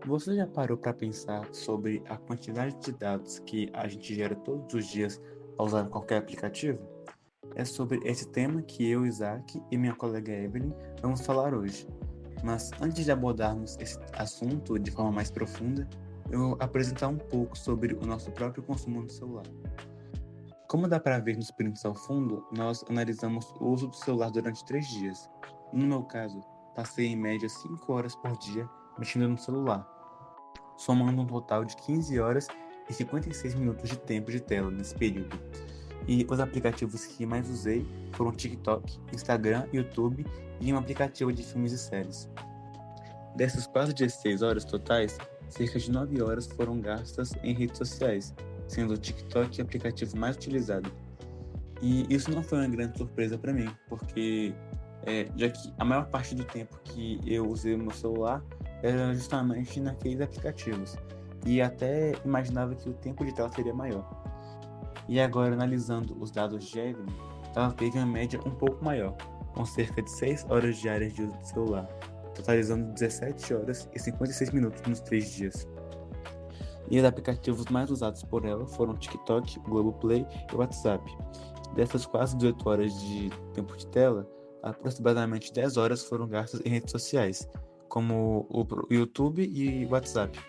Você já parou para pensar sobre a quantidade de dados que a gente gera todos os dias ao usar qualquer aplicativo? É sobre esse tema que eu, Isaac e minha colega Evelyn vamos falar hoje. Mas antes de abordarmos esse assunto de forma mais profunda, eu vou apresentar um pouco sobre o nosso próprio consumo do celular. Como dá para ver nos prints ao fundo, nós analisamos o uso do celular durante 3 dias. No meu caso, passei em média 5 horas por dia mexendo no celular, somando um total de 15 horas e 56 minutos de tempo de tela nesse período. E os aplicativos que mais usei foram TikTok, Instagram, YouTube e um aplicativo de filmes e séries. Dessas quase 16 horas totais, cerca de 9 horas foram gastas em redes sociais, sendo o TikTok o aplicativo mais utilizado. E isso não foi uma grande surpresa para mim, porque já que a maior parte do tempo que eu usei o meu celular era justamente naqueles aplicativos. E até imaginava que o tempo de tela seria maior. E agora, analisando os dados de Evelyn, ela teve uma média um pouco maior, com cerca de 6 horas diárias de uso do celular, totalizando 17 horas e 56 minutos nos 3 dias. E os aplicativos mais usados por ela foram TikTok, Globoplay e WhatsApp. Dessas quase 18 horas de tempo de tela, aproximadamente 10 horas foram gastas em redes sociais, como o YouTube e WhatsApp.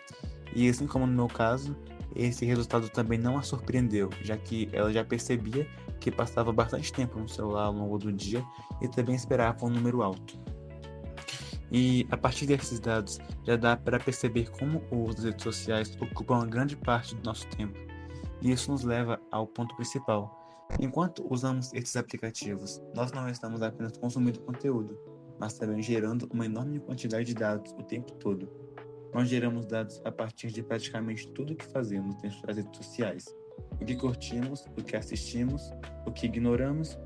E assim como no meu caso, esse resultado também não a surpreendeu, já que ela já percebia que passava bastante tempo no celular ao longo do dia e também esperava um número alto. E a partir desses dados, já dá para perceber como as redes sociais ocupam uma grande parte do nosso tempo. E isso nos leva ao ponto principal. Enquanto usamos esses aplicativos, nós não estamos apenas consumindo conteúdo, mas também gerando uma enorme quantidade de dados o tempo todo. Nós geramos dados a partir de praticamente tudo o que fazemos dentro das redes sociais. O que curtimos, o que assistimos, o que ignoramos,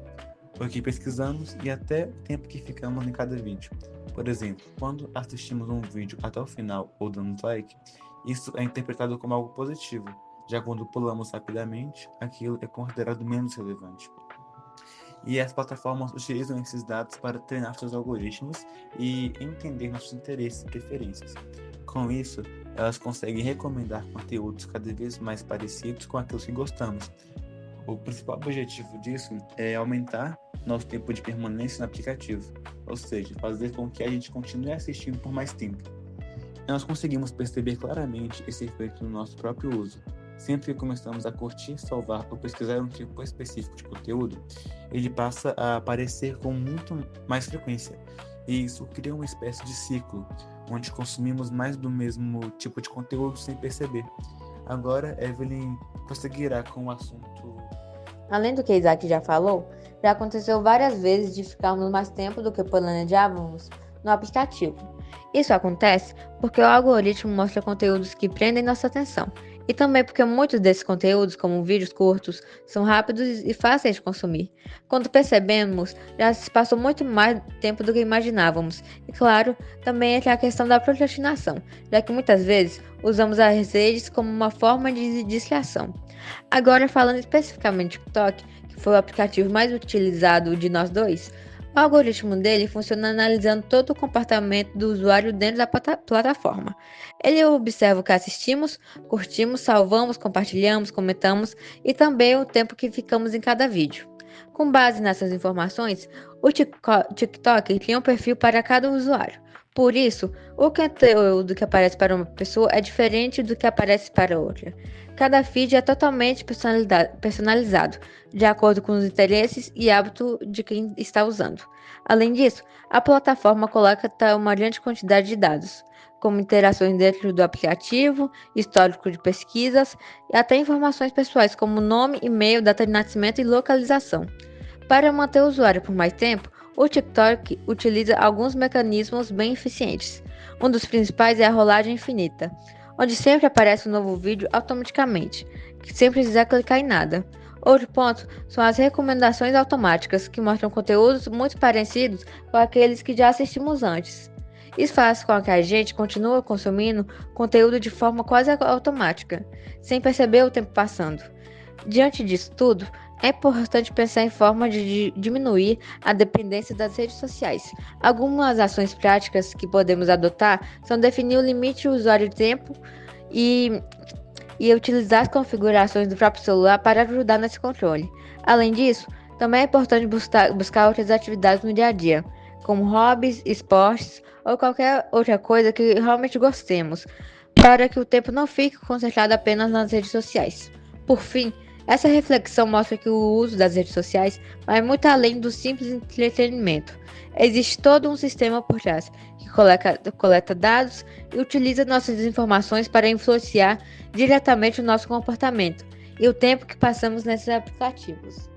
o que pesquisamos e até o tempo que ficamos em cada vídeo. Por exemplo, quando assistimos um vídeo até o final ou damos like, isso é interpretado como algo positivo, já quando pulamos rapidamente, aquilo é considerado menos relevante. E as plataformas utilizam esses dados para treinar seus algoritmos e entender nossos interesses e preferências. Com isso, elas conseguem recomendar conteúdos cada vez mais parecidos com aqueles que gostamos. O principal objetivo disso é aumentar nosso tempo de permanência no aplicativo, ou seja, fazer com que a gente continue assistindo por mais tempo. E nós conseguimos perceber claramente esse efeito no nosso próprio uso. Sempre que começamos a curtir, salvar ou pesquisar um tipo específico de conteúdo, ele passa a aparecer com muito mais frequência. E isso cria uma espécie de ciclo, onde consumimos mais do mesmo tipo de conteúdo sem perceber. Agora, Evelyn prosseguirá com o assunto. Além do que Isaac já falou, já aconteceu várias vezes de ficarmos mais tempo do que planejávamos no aplicativo. Isso acontece porque o algoritmo mostra conteúdos que prendem nossa atenção, e também porque muitos desses conteúdos, como vídeos curtos, são rápidos e fáceis de consumir. Quando percebemos, já se passou muito mais tempo do que imaginávamos. E claro, também entra a questão da procrastinação, já que muitas vezes usamos as redes como uma forma de distração. Agora, falando especificamente do TikTok, que foi o aplicativo mais utilizado de nós dois, o algoritmo dele funciona analisando todo o comportamento do usuário dentro da plataforma. Ele observa o que assistimos, curtimos, salvamos, compartilhamos, comentamos e também o tempo que ficamos em cada vídeo. Com base nessas informações, o TikTok cria um perfil para cada usuário. Por isso, o conteúdo que aparece para uma pessoa é diferente do que aparece para outra. Cada feed é totalmente personalizado, de acordo com os interesses e hábitos de quem está usando. Além disso, a plataforma coleta uma grande quantidade de dados, como interações dentro do aplicativo, histórico de pesquisas e até informações pessoais como nome, e-mail, data de nascimento e localização. Para manter o usuário por mais tempo, o TikTok utiliza alguns mecanismos bem eficientes. Um dos principais é a rolagem infinita, onde sempre aparece um novo vídeo automaticamente, sem precisar clicar em nada. Outro ponto são as recomendações automáticas, que mostram conteúdos muito parecidos com aqueles que já assistimos antes. Isso faz com que a gente continue consumindo conteúdo de forma quase automática, sem perceber o tempo passando. Diante disso tudo, É importante pensar em forma de diminuir a dependência das redes sociais. Algumas ações práticas que podemos adotar são definir o limite de usuário de tempo e, e utilizar as configurações do próprio celular para ajudar nesse controle. Além disso, também é importante buscar outras atividades no dia a dia, como hobbies, esportes ou qualquer outra coisa que realmente gostemos, para que o tempo não fique concentrado apenas nas redes sociais. Por fim, essa reflexão mostra que o uso das redes sociais vai muito além do simples entretenimento. Existe todo um sistema por trás que coleta dados e utiliza nossas informações para influenciar diretamente o nosso comportamento e o tempo que passamos nesses aplicativos.